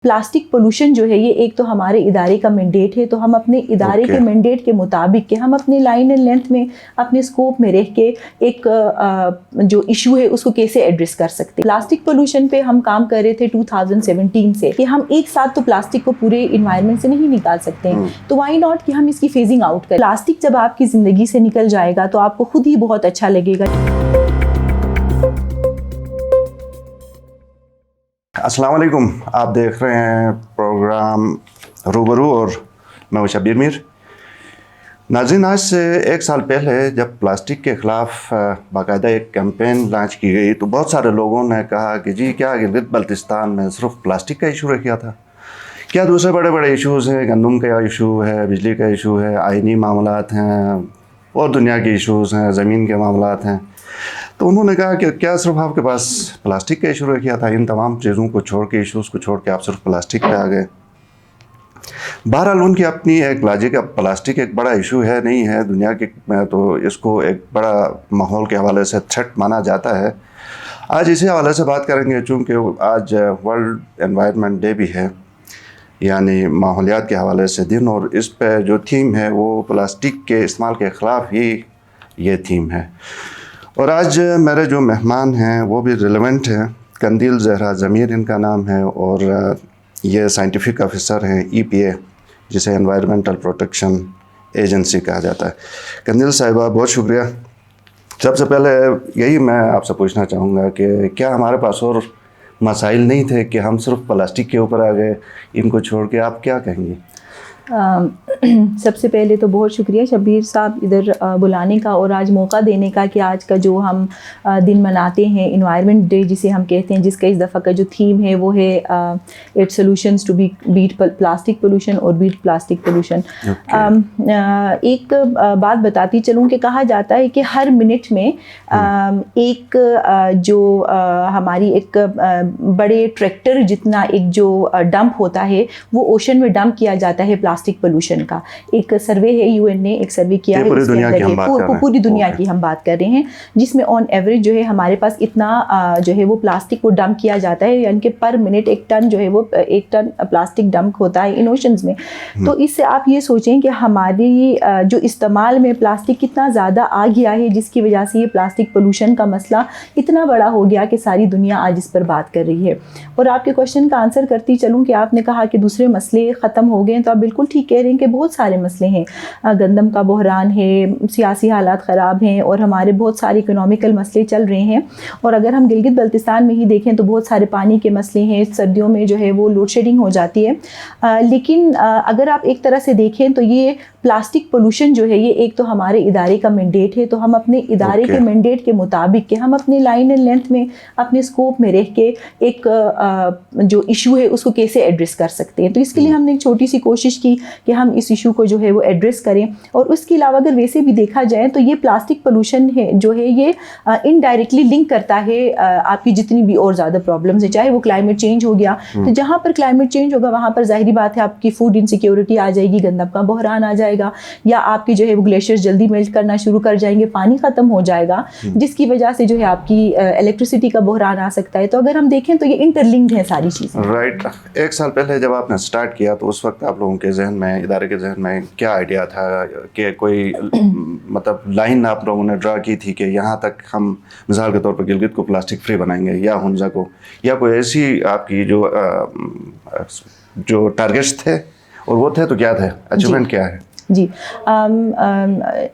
Plastic pollution جو ہے یہ ایک تو ہمارے ادارے کا مینڈیٹ ہے، تو ہم اپنے ادارے کے مینڈیٹ کے مطابق کہ ہم اپنے لائن اینڈ لینتھ میں اپنے اسکوپ میں رہ کے ایک جو ایشو ہے اس کو کیسے ایڈریس کر سکتے ہیں۔ پلاسٹک پولوشن پہ ہم کام کر رہے تھے 2017 سے کہ ہم ایک ساتھ تو پلاسٹک کو پورے انوائرمنٹ سے نہیں نکال سکتے ہیں، تو وائی ناٹ کہ ہم اس کی فیزنگ آؤٹ کریں۔ پلاسٹک جب آپ کی زندگی سے نکل جائے گا تو آپ کو خود ہی بہت اچھا لگے گا۔ السلام علیکم، آپ دیکھ رہے ہیں پروگرام روبرو اور میں ہوں شبیر میر۔ ناظرین، آج سے ایک سال پہلے جب پلاسٹک کے خلاف باقاعدہ ایک کیمپین لانچ کی گئی تو بہت سارے لوگوں نے کہا کہ جی کیا گلگت بلتستان میں صرف پلاسٹک کا ایشو رہ گیا تھا؟ کیا دوسرے بڑے بڑے ایشوز ہیں؟ گندم کا ایشو ہے، بجلی کا ایشو ہے، آئینی معاملات ہیں اور دنیا کے ایشوز ہیں، زمین کے معاملات ہیں۔ تو انہوں نے کہا کہ کیا صرف آپ کے پاس پلاسٹک کا ایشو رہ گیا تھا؟ ان تمام چیزوں کو چھوڑ کے، ایشوز کو چھوڑ کے آپ صرف پلاسٹک پہ آ گئے۔ بہرحال ان کی اپنی ایک لاجک ہے، پلاسٹک ایک بڑا ایشو ہے نہیں ہے دنیا کے میں، تو اس کو ایک بڑا ماحول کے حوالے سے تھریٹ مانا جاتا ہے۔ آج اسی حوالے سے بات کریں گے، چونکہ آج ورلڈ انوائرمنٹ ڈے بھی ہے، یعنی ماحولیات کے حوالے سے دن، اور اس پہ جو تھیم ہے وہ پلاسٹک کے استعمال کے خلاف ہی یہ تھیم ہے۔ اور آج میرے جو مہمان ہیں وہ بھی ریلیونٹ ہیں۔ قندیل زہرا ضمیر ان کا نام ہے، اور یہ سائنٹیفک آفیسر ہیں EPA، جسے انوائرمنٹل پروٹیکشن ایجنسی کہا جاتا ہے۔ قندیل صاحبہ، بہت شکریہ۔ سب سے پہلے یہی میں آپ سے پوچھنا چاہوں گا کہ کیا ہمارے پاس اور مسائل نہیں تھے کہ ہم صرف پلاسٹک کے اوپر آ گئے؟ ان کو چھوڑ کے آپ کیا کہیں گے؟ سب سے پہلے تو بہت شکریہ شبیر صاحب ادھر بلانے کا اور آج موقع دینے کا کہ آج کا جو ہم دن مناتے ہیں انوائرمنٹ ڈے جسے ہم کہتے ہیں، جس کا اس دفعہ کا جو تھیم ہے وہ ہے ایٹ solutions to beat plastic pollution اور بیٹ پلاسٹک پولوشن۔ ایک بات بتاتی چلوں کہ کہا جاتا ہے کہ ہر منٹ میں ایک جو ہماری ایک بڑے ٹریکٹر جتنا ایک جو ڈمپ ہوتا ہے وہ اوشن میں ڈمپ کیا جاتا ہے پلاسٹک پولوشن کا۔ ایک سروے ہے، UN نے ایک سروے کیا ہے، پوری دنیا کی ہم بات کر رہے ہیں، جس میں آن ایوریج جو ہے ہمارے پاس اتنا جو ہے وہ پلاسٹک کو ڈمپ کیا جاتا ہے، یعنی کہ پر منٹ ایک ٹن جو ہے وہ ایک ٹن پلاسٹک ڈمپ ہوتا ہے ان اوشنز میں۔ تو اس سے آپ یہ سوچیں کہ ہماری جو استعمال میں پلاسٹک کتنا زیادہ آ گیا ہے، جس کی وجہ سے یہ پلاسٹک پولوشن کا مسئلہ اتنا بڑا ہو گیا کہ ساری دنیا آج اس پر بات کر رہی ہے۔ اور آپ کے کوشچن کا آنسر کرتی چلوں کہ آپ نے کہا کہ دوسرے مسئلے ختم ہو گئے ہیں، تو آپ بالکل ٹھیک کہہ رہے ہیں کہ بہت سارے مسئلے ہیں۔ گندم کا بحران ہے، سیاسی حالات خراب ہیں، اور ہمارے بہت سارے اکنامیکل مسئلے چل رہے ہیں۔ اور اگر ہم گلگت بلتستان میں ہی دیکھیں تو بہت سارے پانی کے مسئلے ہیں، سردیوں میں جو ہے وہ لوڈ شیڈنگ ہو جاتی ہے۔ لیکن اگر آپ ایک طرح سے دیکھیں تو یہ پلاسٹک پولوشن جو ہے یہ ایک تو ہمارے ادارے کا مینڈیٹ ہے، تو ہم اپنے ادارے کے مینڈیٹ کے مطابق کہ ہم اپنے لائن اینڈ لینتھ میں اپنے اسکوپ میں رہ کے ایک جو ایشو ہے اس کو کیسے ایڈریس کر سکتے ہیں۔ تو اس کے لیے ہم نے ایک چھوٹی سی کوشش کی کہ ہم اس ایشو کو جو ہے وہ ایڈریس کریں۔ اور اس کے علاوہ اگر ویسے بھی دیکھا جائے تو یہ پلاسٹک پولوشن ہے جو ہے یہ انڈائریکٹلی لنک کرتا ہے آپ کی جتنی بھی اور زیادہ پرابلمز ہیں، چاہے وہ کلائمیٹ چینج ہو گیا، تو جہاں پر کلائمیٹ چینج ہوگا وہاں پر ظاہری بات ہے آپ کی فوڈ انسیکیورٹی آ جائے گی، گندم کا بحران آ جائے گا، یا آپ کی جو ہے وہ گلیشیئرز جلدی میلٹ کرنا شروع کر جائیں گے، پانی ختم ہو جائے گا، جس کی وجہ سے جو ہے آپ کی الیکٹریسٹی کا بحران آ سکتا ہے۔ تو اگر ہم دیکھیں تو یہ انٹر لنکڈ ہیں ساری چیزیں۔ رائٹ۔ ایک سال پہلے جب آپ نے سٹارٹ کیا تو اس وقت آپ لوگوں کے ذہن میں، ادارے کے ذہن میں کیا آئیڈیا تھا کہ کوئی مطلب لائن آپ لوگوں نے ڈرا کی تھی کہ یہاں تک ہم مثال کے طور پر گلگت کو پلاسٹک فری بنائیں گے، یا ہنزا کو، یا کوئی ایسی آپ کی جو ٹارگیٹس تھے، اور وہ تھے تو کیا تھے، اچیومنٹ کیا ہے؟ جی،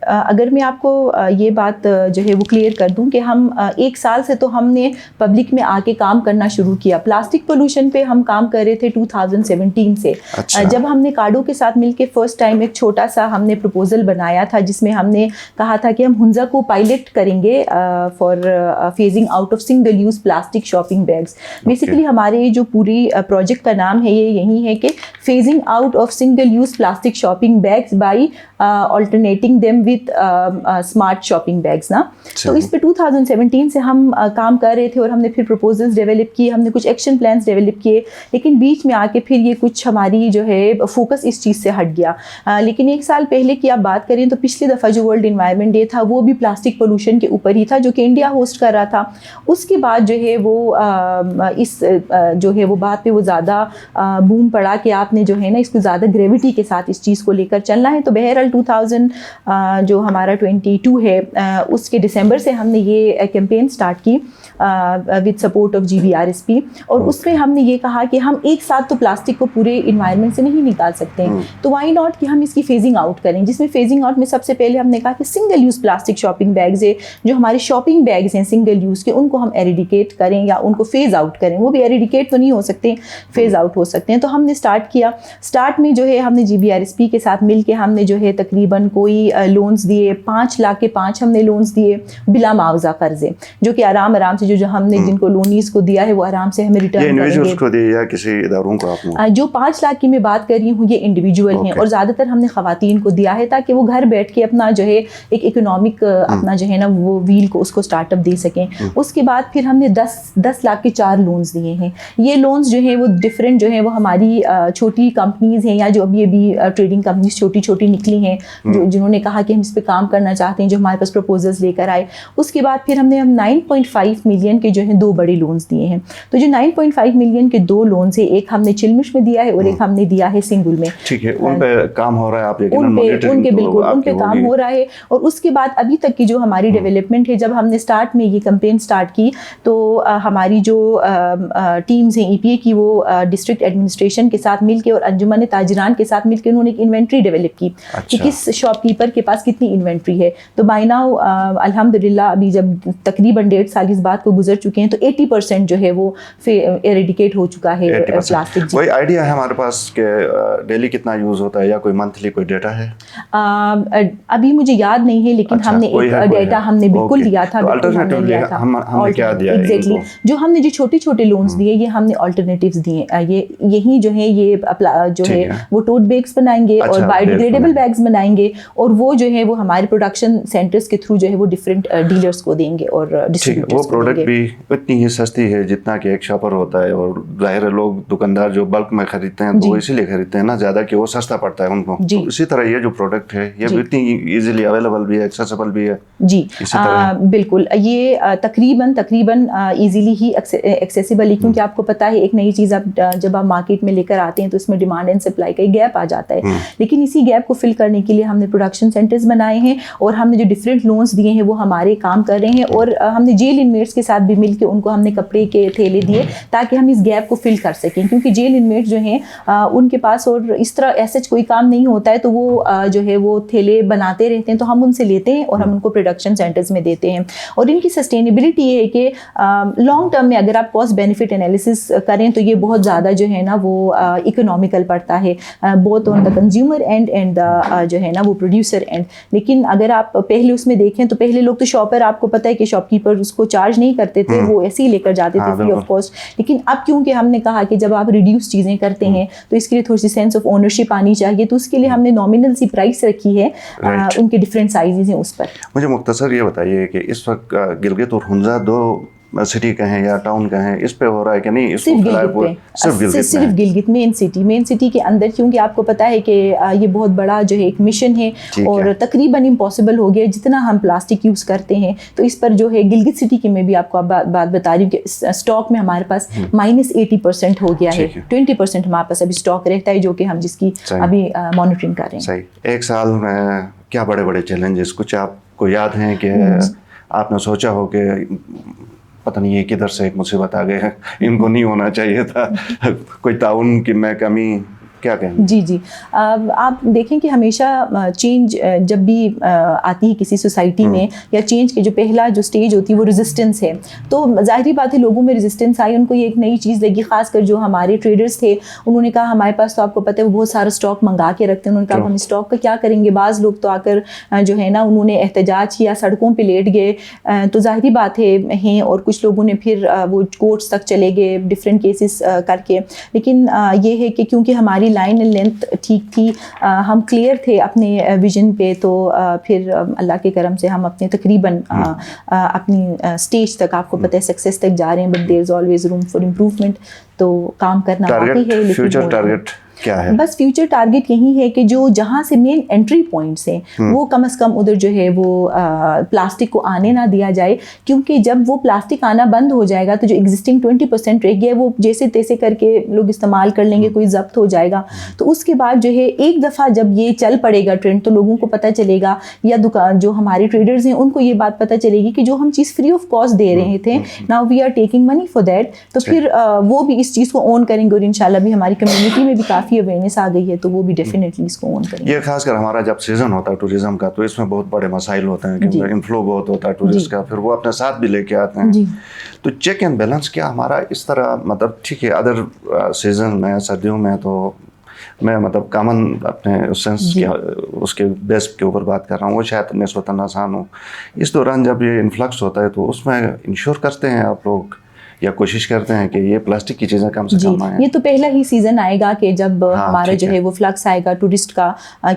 اگر میں آپ کو یہ بات جو ہے وہ کلیئر کر دوں کہ ہم ایک سال سے تو ہم نے پبلک میں آ کے کام کرنا شروع کیا۔ پلاسٹک پولوشن پہ ہم کام کر رہے تھے 2017 سے۔ جب ہم نے کاڈو کے ساتھ مل کے فرسٹ ٹائم ایک چھوٹا سا ہم نے پروپوزل بنایا تھا، جس میں ہم نے کہا تھا کہ ہم ہنزا کو پائلٹ کریں گے for phasing out of single use plastic shopping bags. Basically ہمارے جو پوری پروجیکٹ کا نام ہے یہ یہی ہے کہ phasing out of single use plastic shopping bags by alternating them with smart shopping bags نا. تو اس پہ 2017 سے ہم کام کر رہے تھے اور ہم نے پھر پروپوزلس ڈیولپ کیے, ہم نے کچھ ایکشن پلانس ڈیولپ کیے, لیکن بیچ میں آ کے پھر یہ کچھ ہماری جو ہے فوکس اس چیز سے ہٹ گیا. لیکن 1 سال پہلے کی آپ بات کریں تو پچھلی دفعہ جو ورلڈ انوائرمنٹ ڈے تھا وہ بھی پلاسٹک پولوشن کے اوپر ہی تھا, جو کہ انڈیا ہوسٹ کر رہا تھا. اس کے بعد جو ہے وہ اس جو ہے وہ بات پہ وہ زیادہ بوم پڑا کہ آپ نے جو ہے نا اس کو زیادہ گریوٹی کے ساتھ اس چیز کو لے کر چلنا ہے. تو بہرحال 2000 جو ہمارا 22 ہے اس کے دسمبر سے ہم نے یہ کیمپین اسٹارٹ کی وتھ سپورٹ آف GBRSP, اور اس میں ہم نے یہ کہا کہ ہم ایک ساتھ تو پلاسٹک کو پورے انوائرمنٹ سے نہیں نکال سکتے ہیں, تو وائی ناٹ کہ ہم اس کی فیزنگ آؤٹ کریں, جس میں فیزنگ آؤٹ میں سب سے پہلے ہم نے کہا کہ single use plastic shopping bags ہے, جو ہمارے شاپنگ بیگز ہیں سنگل یوز کے, ان کو ہم ایریڈیکیٹ کریں یا ان کو فیز آؤٹ کریں. وہ بھی ایریڈیکیٹ تو نہیں ہو سکتے, فیز آؤٹ ہو سکتے ہیں. تو ہم نے اسٹارٹ کیا. اسٹارٹ میں جو ہے ہم نے GBRSP کے ساتھ مل کے ہم نے جو ہے تقریباً کوئی لونز دیے 5 لاکھ کے 5 ہم نے لونز دیے بلا معاوضہ قرضے, جو کہ آرام سے جو ہم نے جن کو لونیز کو دیا ہے وہ آرام سے ہمیں ریٹرن کریں گے. یا کسی اداروں کو آپ جو 5 لاکھ کی میں بات کر رہی ہوں یہ انڈیویجول ہیں, اور زیادہ تر ہم نے خواتین کو دیا ہے تاکہ وہ گھر بیٹھ کے اپنا جو ہے ایک اکنامک اپنا جو ہے نا وہ ویل کو اس کو اسٹارٹ اپ دے سکیں. اس کے بعد پھر ہم نے 10 لاکھ کے 4 لونز دیے ہیں. یہ لونز جو ہیں وہ ڈفرینٹ جو ہیں وہ ہماری چھوٹی کمپنیز ہیں یا جو ابھی ٹریڈنگ کمپنیز چھوٹی نکلی ہیں جنہوں نے کہا کہ ہم اس پہ کام کرنا چاہتے ہیں, جو ہمارے پاس پروپوزلز لے کر آئے. اس کے بعد پھر ہم نے 9.5 ملین کے جو ہیں 2 بڑے لونز دیے ہیں. تو جو 9.5 ملین کے 2 لونز ہیں, ایک ہم نے چلمش میں دیا ہے اور ایک ہم نے دیا ہے سنگل میں. ٹھیک ہے, ان پہ کام ہو رہا ہے, آپ ان کے بالکل ان پہ کام ہو رہا ہے. اور اس کے بعد ابھی تک کی جو ہماری ڈیولپمنٹ ہے, جب ہم نے اسٹارٹ میں یہ کمپین اسٹارٹ کی تو ہماری جو ٹیمز ہیں EPA کی وہ ڈسٹرکٹ ایڈمنسٹریشن کے ساتھ مل کے اور انجمن تاجران کے ساتھ مل کے انہوں نے ایک انوینٹری ڈیولپ کی کہ کس شاپ کیپر کے پاس کتنی انوینٹری ہے. تو بائی ناؤ الحمدللہ ابھی جب تقریباً 1.5 سال اس بات کو گزر چکے ہیں تو 80% جو ہے وہ ایریڈیکیٹ ہو چکا ہے پلاسٹک. کوئی آئیڈیا ہے ہمارے پاس کہ ڈیلی کتنا یوز ہوتا ہے یا کوئی منتھلی کوئی ڈیٹا ہے؟ ابھی مجھے یاد نہیں ہے, لیکن ہم نے ایک ڈیٹا ہم نے بالکل دیا تھا. ایگزیکٹلی جو ہم نے جو چھوٹے لونز دیے یہ ہم نے آلٹرنیٹیوز دیے. یہی جو ہے یہ جو ہے وہ ٹوٹ بیگس بنائیں گے اور بایو ڈیگریڈیبل بیگس بنائیں گے, اور وہ جو ہے وہ ہمارے پروڈکشن سینٹرز کے تھرو جو ہے وہ ڈفرینٹ ڈیلرز کو دیں گے اور ڈسٹریبیوٹرز کو. وہ پروڈکٹ بھی اتنی ہی سستی ہے جتنا کہ ایک شاپر ہوتا ہے, اور ظاہر ہے لوگ دکاندار جو بلک میں خریدتے ہیں تو وہ اسی لیے خریدتے ہیں نا زیادہ کہ وہ سستا پڑتا ہے ان کو. اسی طرح یہ جو پروڈکٹ ہے یہ بھی اتنی ایزیلی اویلیبل بھی ہے, ایکسیسیبل بھی ہے. جی بالکل, یہ تقریباً ایزیلی ہی ایکسیسیبل ہے, کیونکہ آپ کو پتہ ہے ایک نئی چیز آپ جب آپ مارکیٹ میں لے کر آتے ہیں تو اس میں ڈیمانڈ اینڈ سپلائی کا ایک گیپ آ جاتا ہے. لیکن اسی گیپ کو فل کرنے کے لیے ہم نے پروڈکشن سینٹرز بنائے ہیں, اور ہم نے جو ڈفرینٹ لونز دیے ہیں وہ ہمارے کام کر رہے ہیں. اور ہم نے جیل انمیٹس کے ساتھ بھی مل کے ان کو ہم نے کپڑے کے تھیلے دیے تاکہ ہم اس گیپ کو فل کر سکیں, کیونکہ جیل انمیٹس جو ہیں ان کے پاس اور اس طرح ایسا کوئی کام نہیں ہوتا ہے, تو وہ جو ہے وہ تھیلے بناتے رہتے ہیں, تو ہم ان سے لیتے ہیں اور ہم ان کو پروڈکشن سینٹرز میں دیتے ہیں. اور ان کی سسٹینیبلٹی یہ ہے کہ لانگ ٹرم میں اگر آپ کاسٹ بینیفٹ انالیسس کریں تو یہ بہت زیادہ جو ہے نا وہ اکنامیکل پڑتا ہے, both on the consumer and and جو ہے نا وہ پروڈیوسر اینڈ. لیکن اگر آپ پہلے اس میں دیکھیں تو پہلے لوگ تو شاپر, آپ کو پتہ ہے کہ شاپ کیپر اس کو چارج نہیں کرتے تھے, وہ ایسے ہی لے کر جاتے تھے فری آف کاسٹ. لیکن اب کیونکہ ہم نے کہا کہ جب آپ ریڈیوس چیزیں کرتے ہیں تو اس کے لیے تھوڑی سی سینس آف اونرشپ آنی چاہیے, تو اس کے لیے ہم نے نامنل سی پرائس رکھی ہے, ان کے ڈفرینٹ سائزز ہیں اس پر. مجھے مختصر یہ بتائیے کہ اس وقت گلگت اور ہنزا 2 سٹی کہیں یا ٹاؤن کہیں اس پہ ہو رہا ہے کہ نہیں؟ صرف گلگت مین سٹی کے اندر, کیونکہ آپ کو پتہ ہے کہ یہ بہت بڑا جو ہے ایک مشن ہے اور تقریباً امپاسبل ہو گیا جتنا ہم پلاسٹک یوز کرتے ہیں. تو اس پر جو ہے گلگت سٹی کی میں بھی آپ کو بات بتا رہی ہوں کہ اسٹاک میں ہمارے پاس -80% ہو گیا ہے, 20% ہمارے پاس ابھی اسٹاک رہتا ہے, جو کہ ہم جس کی ابھی مانیٹرنگ کر رہے ہیں. صحیح. ایک سال میں کیا بڑے چیلنجز کچھ آپ کو یاد ہیں کہ آپ نے سوچا ہو کہ پتہ نہیں یہ کدھر سے ایک مصیبت آ گئے, ان کو نہیں ہونا چاہیے تھا, کوئی تعاون کی میں کمی, کیا کہیں؟ جی آپ دیکھیں کہ ہمیشہ چینج جب بھی آتی ہے کسی سوسائٹی میں, یا چینج کے جو پہلا جو سٹیج ہوتی ہے وہ ریزسٹنس ہے. تو ظاہری بات ہے لوگوں میں ریزسٹنس آئی, ان کو یہ ایک نئی چیز لگی, خاص کر جو ہمارے ٹریڈرز تھے انہوں نے کہا ہمارے پاس تو آپ کو پتہ ہے وہ بہت سارا اسٹاک منگا کے رکھتے ہیں, انہوں نے کہا ہم اسٹاک کا کیا کریں گے. بعض لوگ تو آ کر جو ہے نا انہوں نے احتجاج کیا, سڑکوں پہ لیٹ گئے, تو ظاہری بات ہے اور کچھ لوگوں نے پھر وہ کورٹس تک چلے گئے ڈفرینٹ کیسز کر کے. لیکن یہ ہے کہ کیونکہ ہماری ہماری لائن لینتھ ٹھیک تھی, ہم کلیئر تھے اپنے ویژن پہ, تو پھر اللہ کے کرم سے ہم اپنے تقریباً اپنی اسٹیج تک, آپ کو پتہ ہے سکسیس تک جا رہے ہیں, but there is always room for improvement. تو کام کرنا باقی ہے, لیکن فیوچر ٹارگیٹ کیا ہے؟ بس فیوچر ٹارگیٹ یہی ہے کہ جو جہاں سے مین انٹری پوائنٹس ہیں وہ کم از کم ادھر جو ہے وہ پلاسٹک کو آنے نہ دیا جائے, کیونکہ جب وہ پلاسٹک آنا بند ہو جائے گا تو جو ایگزسٹنگ 20% رہ گیا ہے وہ جیسے تیسے کر کے لوگ استعمال کر لیں گے, کوئی ضبط ہو جائے گا. تو اس کے بعد جو ہے ایک دفعہ جب یہ چل پڑے گا ٹرینڈ, تو لوگوں کو پتہ چلے گا, یا دکان جو ہمارے ٹریڈرز ہیں ان کو یہ بات پتہ چلے گی کہ جو ہم چیز فری آف کاسٹ دے رہے تھے, now we are taking money for that. تو پھر وہ بھی اس چیز کو اون کریں گے, اور انشاءاللہ بھی ہماری کمیونٹی میں بھی کافی اویئرنیس آ گئی ہے, تو وہ بھی ڈیفینیٹلی اس کو اون کریں گے. یہ خاص کر ہمارا جب سیزن ہوتا ہے ٹوریزم کا, تو اس میں بہت بڑے مسائل ہوتے ہیں, کیونکہ انفلو بہت ہوتا ہے ٹورسٹ کا, پھر وہ اپنے ساتھ بھی لے کے آتے ہیں. تو چیک اینڈ بیلنس کیا ہمارا اس طرح, مطلب ٹھیک ہے ادر سیزن میں سردیوں میں تو میں مطلب کامن اپنے سینس کے اس کے بیس کے اوپر بات کر رہا ہوں, وہ شاید نسبتاً آسان ہو. اس دوران جب یہ انفلکس ہوتا ہے تو اس میں انشور کرتے ہیں آپ لوگ یا کوشش کرتے ہیں کہ یہ پلاسٹک کی چیزیں کم سے کم آئیں؟ یہ تو پہلا ہی سیزن آئے گا کہ جب ہمارا جو ہے وہ فلکس آئے گا ٹورسٹ کا,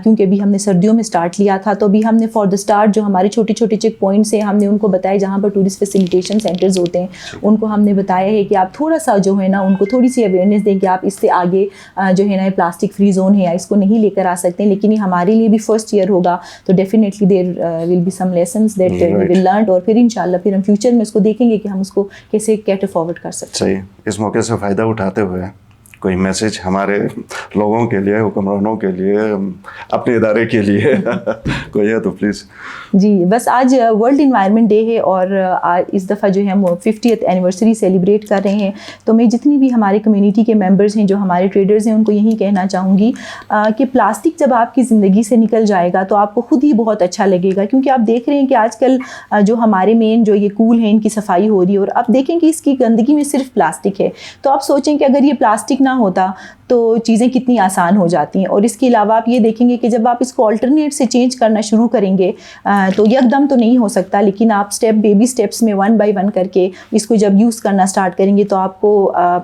کیونکہ ابھی ہم نے سردیوں میں سٹارٹ لیا تھا, تو ابھی ہم نے فار دا سٹارٹ جو ہمارے چھوٹے چھوٹے چیک پوائنٹس ہیں ہم نے ان کو بتایا, جہاں پر ٹورسٹ فیسیلیٹیشن سینٹرز ہوتے ہیں ان کو ہم نے بتایا ہے کہ آپ تھوڑا سا جو ہے نا ان کو تھوڑی سی اویئرنیس دیں کہ آپ اس سے آگے جو ہے نا پلاسٹک فری زون ہے یا اس کو نہیں لے کر آ سکتے ہیں. لیکن یہ ہمارے لیے بھی فرسٹ ایئر ہوگا, تو definitely there will be some lessons that we will learn, اور پھر انشاءاللہ پھر ہم فیوچر میں اس کو دیکھیں گے کہ ہم اس کو کیسے کیٹر فارورڈ کر سکتے ہیں. اس موقع سے فائدہ اٹھاتے ہوئے کوئی میسج ہمارے لوگوں کے لیے, حکمرانوں کے لیے, اپنے ادارے کے لیے کوئی ہے تو پلیز. جی بس آج ورلڈ انوائرمنٹ ڈے ہے, اور اس دفعہ جو ہے ہم 50th اینیورسری سیلیبریٹ کر رہے ہیں. تو میں جتنی بھی ہمارے کمیونٹی کے ممبرز ہیں, جو ہمارے ٹریڈرز ہیں, ان کو یہی کہنا چاہوں گی کہ پلاسٹک جب آپ کی زندگی سے نکل جائے گا تو آپ کو خود ہی بہت اچھا لگے گا, کیونکہ آپ دیکھ رہے ہیں کہ آج کل جو ہمارے مین جو یہ کول ہیں ان کی صفائی ہو رہی ہے, اور آپ دیکھیں کہ اس کی گندگی میں صرف پلاسٹک ہے. تو آپ سوچیں کہ اگر یہ پلاسٹک نہ ہوتا تو چیزیں کتنی آسان ہو جاتی ہیں. اور اس کے علاوہ آپ یہ دیکھیں گے کہ جب آپ اس کو آلٹرنیٹ سے چینج کرنا شروع کریں گے تو یک دم تو نہیں ہو سکتا, لیکن آپ بیبی اسٹیپس میں 1 by 1 کر کے اس کو جب یوز کرنا اسٹارٹ کریں گے تو آپ کو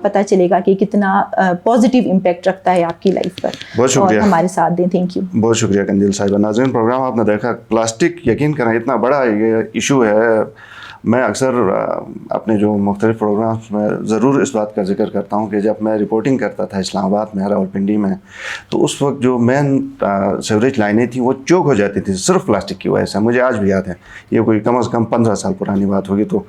پتہ چلے گا کہ کتنا پازیٹیو امپیکٹ رکھتا ہے آپ کی لائف پر. بہت شکریہ, اور ہمارے ساتھ دیں. Thank you. بہت شکریہ قندیل صاحبہ. ناظرین پروگرام آپ نے دیکھا, پلاسٹک یقین کریں اتنا بڑا یہ ایشو ہے. میں اکثر اپنے جو مختلف پروگرامس میں ضرور اس بات کا ذکر کرتا ہوں کہ جب میں رپورٹنگ کرتا تھا اسلام آباد میں, راولپنڈی میں, تو اس وقت جو مین سیوریج لائنیں تھیں وہ چوک ہو جاتی تھیں صرف پلاسٹک کی وجہ سے. مجھے آج بھی یاد ہے, یہ کوئی کم از کم 15 سال پرانی بات ہوگی. تو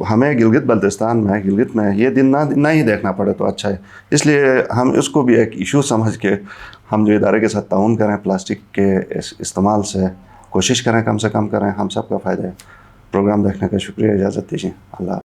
ہمیں گلگت بلتستان میں, گلگت میں یہ دن نہ ہی دیکھنا پڑے تو اچھا ہے. اس لیے ہم اس کو بھی ایک ایشو سمجھ کے ہم جو ادارے کے ساتھ تعاون کریں, پلاسٹک کے استعمال سے کوشش کریں کم سے کم کریں, ہم سب کا فائدہ ہے. پروگرام دیکھنے کا شکریہ, اجازت دیجیے. اللہ